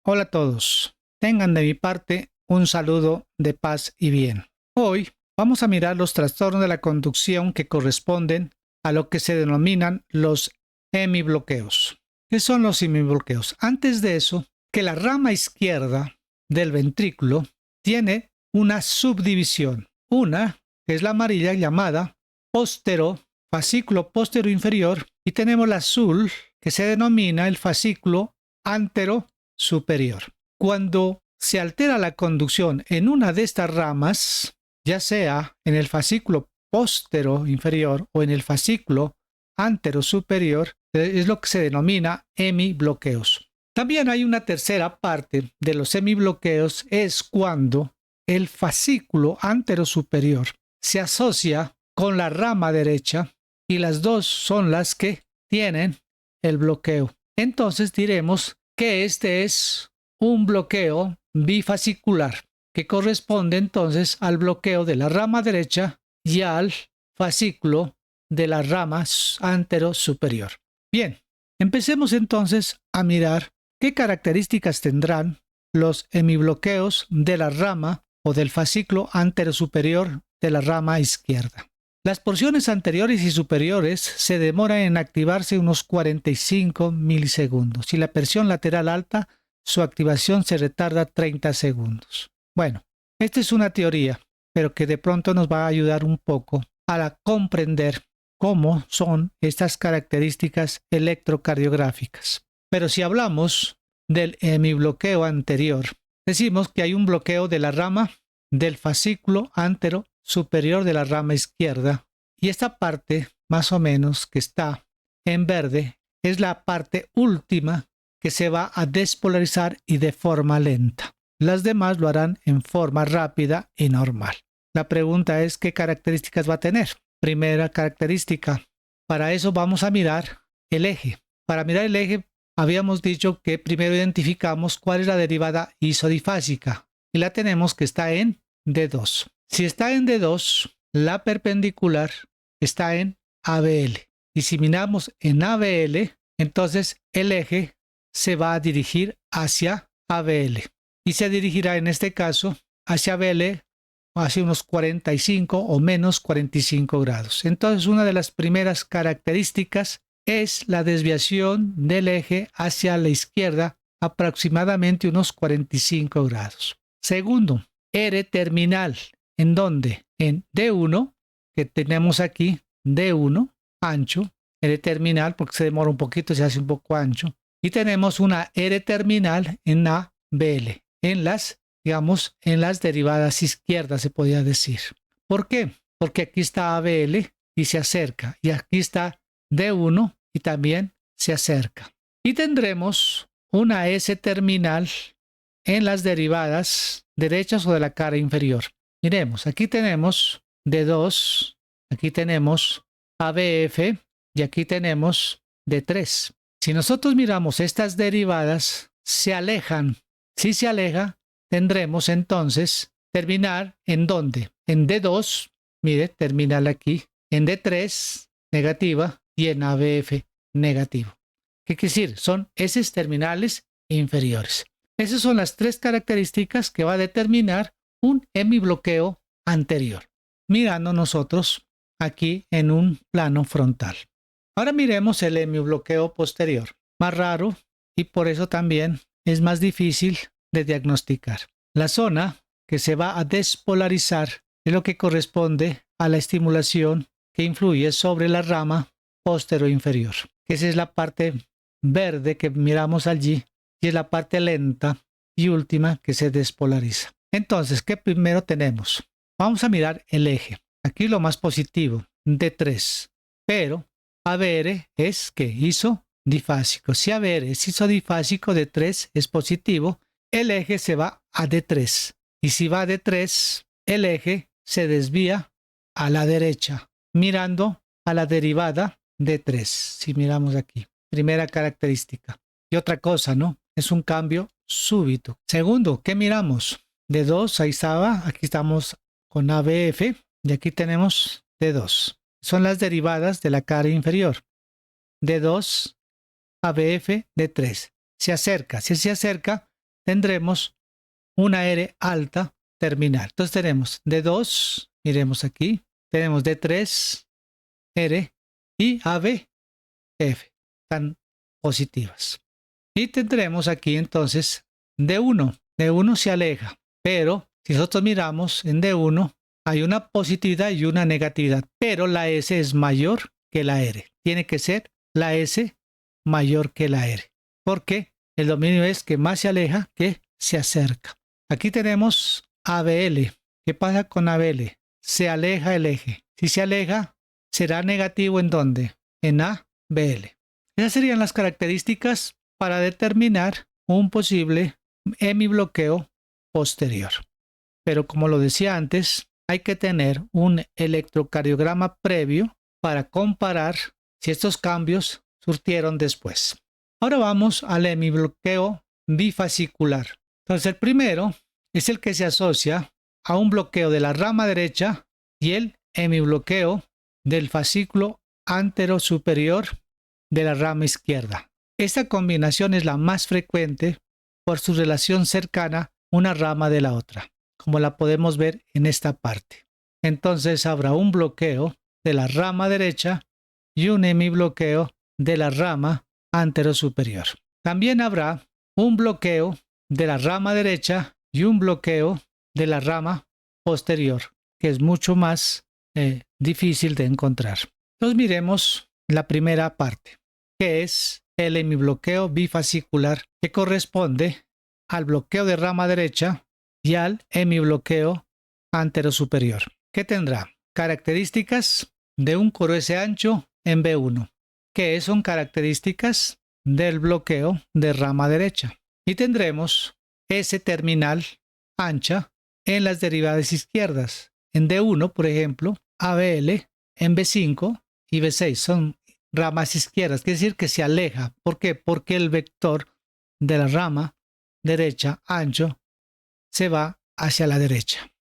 Hola a todos. Tengan de mi parte un saludo de paz y bien. Hoy vamos a mirar los trastornos de la conducción que corresponden a lo que se denominan los hemibloqueos. ¿Qué son los hemibloqueos? Antes de eso, que la rama izquierda del ventrículo tiene una subdivisión. Una, que es la amarilla, llamada fascículo postero inferior, y tenemos la azul, que se denomina el fascículo antero superior. Cuando se altera la conducción en una de estas ramas, ya sea en el fascículo postero inferior o en el fascículo antero superior, es lo que se denomina hemibloqueos. También hay una tercera parte de los hemibloqueos, es cuando el fascículo antero superior se asocia con la rama derecha y las dos son las que tienen el bloqueo. Entonces diremos que este es un bloqueo bifascicular que corresponde entonces al bloqueo de la rama derecha y al fascículo de la rama antero superior. Bien, empecemos entonces a mirar qué características tendrán los hemibloqueos de la rama o del fascículo antero superior de la rama izquierda. Las porciones anteriores y superiores se demoran en activarse unos 45 milisegundos y la porción lateral alta, su activación se retarda 30 segundos. Bueno, esta es una teoría, pero que de pronto nos va a ayudar un poco a comprender cómo son estas características electrocardiográficas. Pero si hablamos del hemibloqueo anterior, decimos que hay un bloqueo de la rama del fascículo antero superior de la rama izquierda, y esta parte más o menos que está en verde es la parte última que se va a despolarizar y de forma lenta. Las demás lo harán en forma rápida y normal. La pregunta es ¿qué características va a tener? Primera característica, para eso vamos a mirar el eje. Para mirar el eje habíamos dicho que primero identificamos cuál es la derivada isodifásica y la tenemos que está en D2. Si está en D2, la perpendicular está en ABL. Y si miramos en ABL, entonces el eje se va a dirigir hacia ABL. Y se dirigirá en este caso hacia ABL hacia unos 45 o menos 45 grados. Entonces una de las primeras características es la desviación del eje hacia la izquierda aproximadamente unos 45 grados. Segundo, R terminal. ¿En dónde? En D1, que tenemos aquí, D1, ancho, R terminal, porque se demora un poquito, se hace un poco ancho. Y tenemos una R terminal en ABL, en las, digamos, en las derivadas izquierdas, se podría decir. ¿Por qué? Porque aquí está ABL y se acerca, y aquí está D1 y también se acerca. Y tendremos una S terminal en las derivadas derechas o de la cara inferior. Miremos, aquí tenemos D2, aquí tenemos ABF y aquí tenemos D3. Si nosotros miramos estas derivadas, se alejan. Si se aleja, tendremos entonces terminar en ¿dónde? En D2, mire, terminal aquí, en D3, negativa, y en ABF, negativo. ¿Qué quiere decir? Son S terminales inferiores. Esas son las tres características que va a determinar un hemibloqueo anterior, mirando nosotros aquí en un plano frontal. Ahora miremos el hemibloqueo posterior, más raro y por eso también es más difícil de diagnosticar. La zona que se va a despolarizar es lo que corresponde a la estimulación que influye sobre la rama postero inferior. Esa es la parte verde que miramos allí y es la parte lenta y última que se despolariza. Entonces, ¿qué primero tenemos? Vamos a mirar el eje. Aquí lo más positivo, D3. Pero ABR es que isodifásico. Si ABR es isodifásico, D3 es positivo, el eje se va a D3. Y si va a D3, el eje se desvía a la derecha, mirando a la derivada D3. Si miramos aquí, primera característica. Y otra cosa, ¿no? Es un cambio súbito. Segundo, ¿qué miramos? D2, ahí estaba, aquí estamos con ABF y aquí tenemos D2. Son las derivadas de la cara inferior. D2, ABF, D3. Se acerca. Si se acerca, tendremos una R alta terminal. Entonces tenemos D2, miremos aquí, tenemos D3, R y AB, F, están positivas. Y tendremos aquí entonces D1. D1 se aleja, pero si nosotros miramos en D1 hay una positividad y una negatividad, pero la S es mayor que la R. Tiene que ser la S mayor que la R, porque el dominio es que más se aleja que se acerca. Aquí tenemos ABL. ¿Qué pasa con ABL? Se aleja el eje. Si se aleja, será negativo ¿en dónde? En ABL. Esas serían las características para determinar un posible hemibloqueo posterior. Pero como lo decía antes, hay que tener un electrocardiograma previo para comparar si estos cambios surtieron después. Ahora vamos al hemibloqueo bifascicular. Entonces el primero es el que se asocia a un bloqueo de la rama derecha y el hemibloqueo del fascículo anterosuperior de la rama izquierda. Esta combinación es la más frecuente por su relación cercana una rama de la otra, como la podemos ver en esta parte. Entonces habrá un bloqueo de la rama derecha y un hemibloqueo de la rama anterosuperior. También habrá un bloqueo de la rama derecha y un bloqueo de la rama posterior, que es mucho más difícil de encontrar. Entonces miremos la primera parte, que es el hemibloqueo bifascicular, que corresponde al bloqueo de rama derecha y al hemibloqueo anterosuperior, que tendrá características de un coro S ancho en B1, que son características del bloqueo de rama derecha. Y tendremos S terminal ancha en las derivadas izquierdas. En D1, por ejemplo, ABL, en B5 y B6 son ramas izquierdas, quiere decir que se aleja. ¿Por qué? Porque el vector de la rama derecha ancho se va hacia la derecha.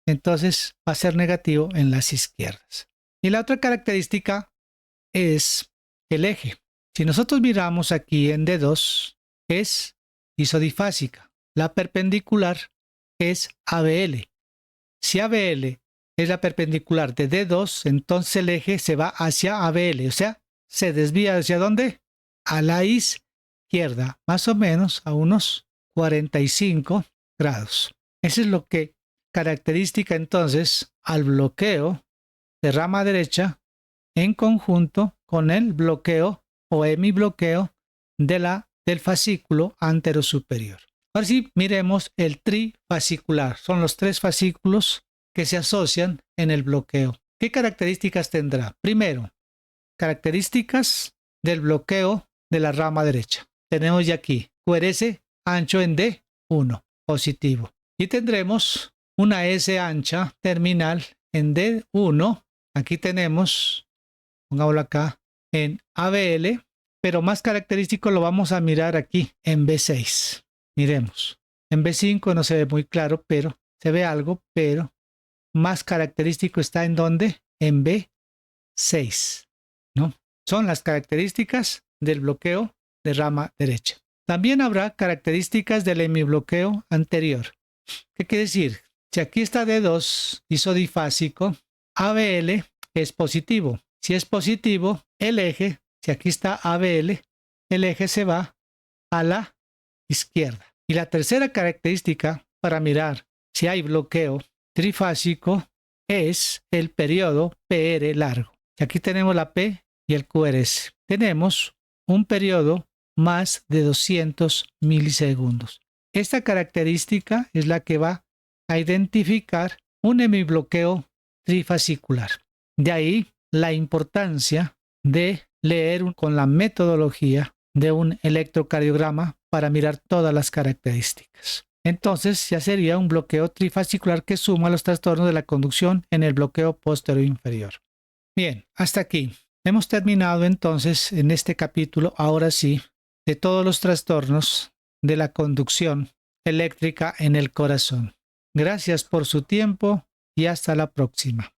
Entonces va a ser negativo en las izquierdas. Y la otra característica es el eje. Si nosotros miramos aquí en D2, es isodifásica. La perpendicular es ABL. Si ABL es la perpendicular de D2, entonces el eje se va hacia ABL, o sea, se desvía ¿hacia dónde? A la izquierda, más o menos a unos 45 grados. Eso es lo que caracteriza entonces al bloqueo de rama derecha en conjunto con el bloqueo o hemibloqueo del fascículo anterosuperior. Ahora sí, miremos el trifascicular. Son los tres fascículos que se asocian en el bloqueo. ¿Qué características tendrá? Primero, características del bloqueo de la rama derecha. Tenemos ya aquí QRS ancho en D1, positivo. Y tendremos una S ancha terminal en D1. Aquí tenemos, pongámoslo acá, en ABL, pero más característico lo vamos a mirar aquí en B6. Miremos. En B5 no se ve muy claro, pero se ve algo, pero más característico está en ¿dónde? En B6, ¿no? Son las características del bloqueo de rama derecha. También habrá características del hemibloqueo anterior. ¿Qué quiere decir? Si aquí está D2 isodifásico, ABL es positivo. Si es positivo, el eje, si aquí está ABL, el eje se va a la izquierda. Y la tercera característica para mirar si hay bloqueo trifásico es el periodo PR largo. Y aquí tenemos la P y el QRS. Tenemos un periodo más de 200 milisegundos. Esta característica es la que va a identificar un hemibloqueo trifascicular. De ahí la importancia de leer con la metodología de un electrocardiograma para mirar todas las características. Entonces ya sería un bloqueo trifascicular que suma los trastornos de la conducción en el bloqueo posterior inferior. Bien, hasta aquí. Hemos terminado entonces en este capítulo, ahora sí, de todos los trastornos de la conducción eléctrica en el corazón. Gracias por su tiempo y hasta la próxima.